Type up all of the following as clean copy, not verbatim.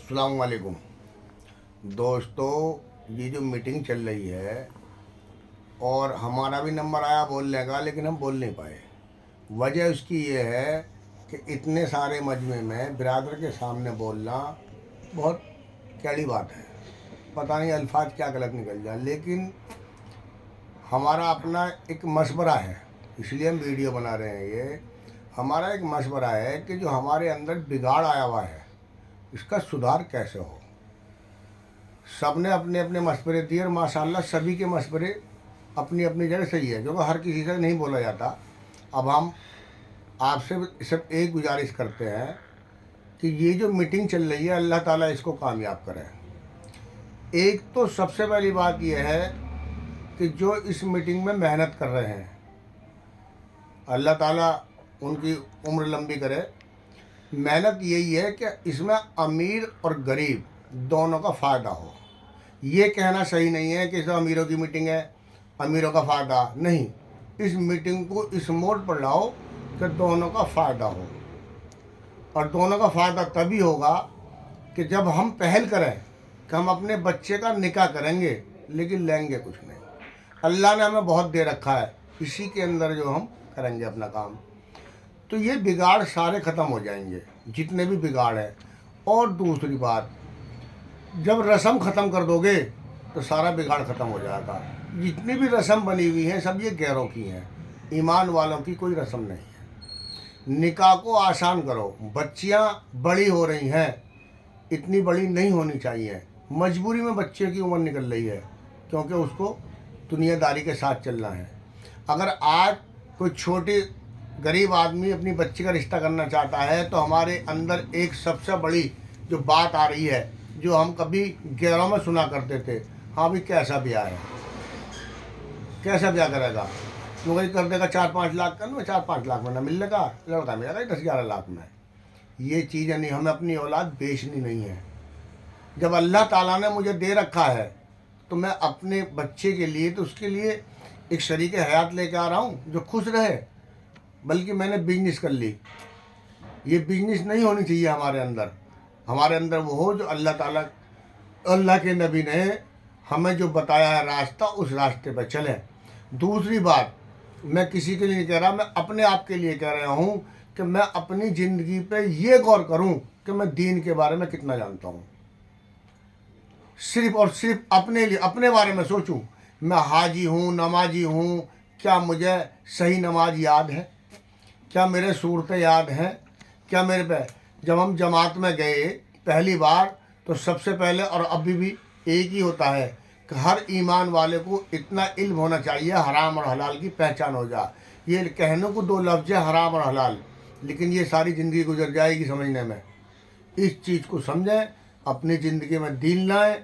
अस्सलाम वालेकुम दोस्तों, ये जो मीटिंग चल रही है और हमारा भी नंबर आया बोलने का, लेकिन हम बोल नहीं पाए। वजह उसकी ये है कि इतने सारे मजमे में बिरादर के सामने बोलना बहुत कैड़ी बात है। पता नहीं अल्फाज क्या गलत निकल जाए, लेकिन हमारा अपना एक मशवरा है, इसलिए हम वीडियो बना रहे हैं। ये हमारा एक मशवरा है कि जो हमारे अंदर बिगाड़ आया हुआ है इसका सुधार कैसे हो। सब ने अपने अपने मशवरे दिए और माशाल्लाह सभी के मशवरे अपनी अपनी जगह सही है, क्योंकि हर किसी से नहीं बोला जाता। अब हम आपसे सब एक गुजारिश करते हैं कि ये जो मीटिंग चल रही है अल्लाह ताला इसको कामयाब करे। एक तो सबसे पहली बात यह है कि जो इस मीटिंग में मेहनत कर रहे हैं अल्लाह ताला उनकी उम्र लंबी करे। मेहनत यही है कि इसमें अमीर और गरीब दोनों का फ़ायदा हो। ये कहना सही नहीं है कि इसमें अमीरों की मीटिंग है, अमीरों का फ़ायदा नहीं। इस मीटिंग को इस मोड पर लाओ कि दोनों का फ़ायदा हो, और दोनों का फ़ायदा तभी होगा कि जब हम पहल करें कि हम अपने बच्चे का निकाह करेंगे, लेकिन लेंगे कुछ नहीं। अल्लाह ने हमें बहुत दे रखा है, इसी के अंदर जो हम करेंगे अपना काम, तो ये बिगाड़ सारे ख़त्म हो जाएंगे, जितने भी बिगाड़ हैं। और दूसरी बात, जब रस्म ख़त्म कर दोगे तो सारा बिगाड़ ख़त्म हो जाएगा। जितनी भी रस्म बनी हुई हैं सब ये गैरों की हैं, ईमान वालों की कोई रस्म नहीं है। निकाह को आसान करो। बच्चियां बड़ी हो रही हैं, इतनी बड़ी नहीं होनी चाहिए। मजबूरी में बच्चे की उम्र निकल रही है, क्योंकि उसको दुनियादारी के साथ चलना है। अगर आज कोई छोटी गरीब आदमी अपनी बच्ची का रिश्ता करना चाहता है तो हमारे अंदर एक सबसे बड़ी जो बात आ रही है, जो हम कभी गैरों में सुना करते थे, हाँ भी कैसा ब्याह है, कैसा ब्याह करेगा, नौकरी कर देगा 4-5 लाख का, 4-5 लाख में ना मिलने का, लड़का मिलेगा 10-11 लाख में। ये चीज़ें नहीं, हमें अपनी औलाद बेचनी नहीं है। जब अल्लाह ताला ने मुझे दे रखा है तो मैं अपने बच्चे के लिए, तो उसके लिए एक शरीक हयात लेके आ रहा हूँ जो खुश रहे। बल्कि मैंने बिजनेस कर ली। ये बिजनेस नहीं होनी चाहिए हमारे अंदर। हमारे अंदर वो हो जो अल्लाह ताला, अल्लाह के नबी ने हमें जो बताया है रास्ता, उस रास्ते पर चलें। दूसरी बात, मैं किसी के लिए नहीं कह रहा, मैं अपने आप के लिए कह रहा हूँ कि मैं अपनी ज़िंदगी पे ये गौर करूँ कि मैं दीन के बारे में कितना जानता हूँ। सिर्फ़ और सिर्फ अपने लिए, अपने बारे में सोचूं। मैं हाजी हूँ, नमाजी हूँ, क्या मुझे सही नमाज याद है, क्या मेरे सूरतें याद हैं, क्या मेरे पे जब हम जमात में गए पहली बार तो सबसे पहले, और अभी भी एक ही होता है कि हर ईमान वाले को इतना इल्म होना चाहिए हराम और हलाल की पहचान हो जाए। ये कहने को 2 लफ्ज़ है हराम और हलाल, लेकिन ये सारी ज़िंदगी गुजर जाएगी समझने में। इस चीज़ को समझें, अपनी ज़िंदगी में दीन लाएँ।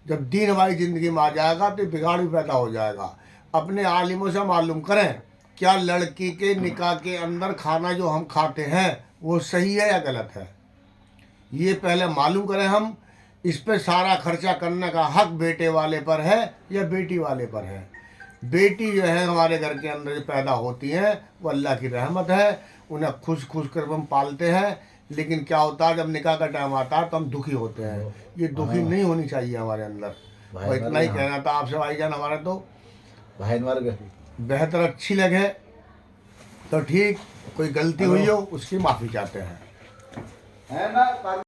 जब दीन हमारी ज़िंदगी में आ जाएगा तो बिगाड़ भी पैदा हो जाएगा। अपने आलिमों से मालूम करें क्या लड़की के निकाह के अंदर खाना जो हम खाते हैं वो सही है या गलत है, ये पहले मालूम करें हम। इस पे सारा खर्चा करने का हक बेटे वाले पर है या बेटी वाले पर है। बेटी जो है हमारे घर के अंदर जो पैदा होती हैं वो अल्लाह की रहमत है, उन्हें खुश कर हम पालते हैं। लेकिन क्या होता है जब निकाह का टाइम आता है तो हम दुखी होते हैं। ये दुखी नहीं होनी चाहिए हमारे अंदर। तो इतना ही कहना था आपसे भाईजान। हमारा तो भाई बेहतर अच्छी लगे तो ठीक, कोई गलती हुई हो उसकी माफ़ी चाहते हैं। है ना।